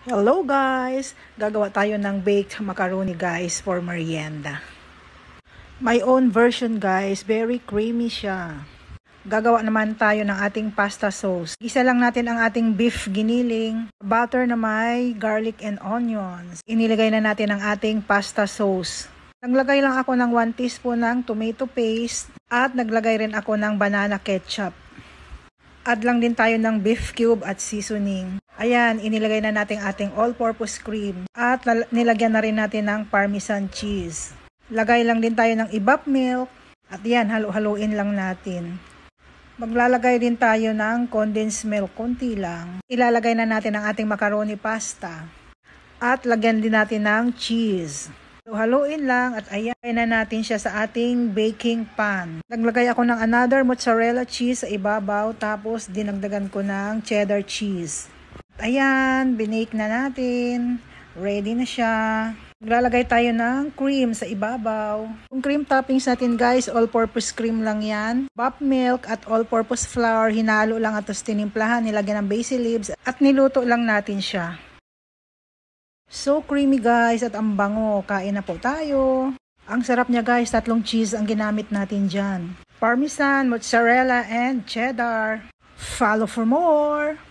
Hello guys! Gagawa tayo ng baked macaroni guys for merienda. My own version guys, very creamy siya. Gagawa naman tayo ng ating pasta sauce. Isa lang natin ang ating beef giniling, butter na may garlic and onions. Inilagay na natin ang ating pasta sauce. Naglagay lang ako ng 1 teaspoon ng tomato paste at naglagay rin ako ng banana ketchup. Add lang din tayo ng beef cube at seasoning. Ayan, inilagay na natin ating all-purpose cream. At nilagyan na rin natin ng parmesan cheese. Lagay lang din tayo ng evap milk. At yan, halo-haluin lang natin. Maglalagay din tayo ng condensed milk, konti lang. Ilalagay na natin ang ating macaroni pasta. At lagyan din natin ng cheese. Haluin lang at ayan na natin siya sa ating baking pan. Naglagay ako ng another mozzarella cheese sa ibabaw tapos dinagdagan ko ng cheddar cheese. Ayan, binake na natin. Ready na siya. Maglalagay tayo ng cream sa ibabaw. Yung cream toppings natin guys, all-purpose cream lang yan. Evap milk at all-purpose flour, hinalo lang at tapos tinimplahan, nilagyan ng basil leaves at niluto lang natin siya. So creamy guys at ang bango. Kain na po tayo. Ang sarap niya guys, 3 cheese ang ginamit natin dyan. Parmesan, mozzarella, and cheddar. Follow for more!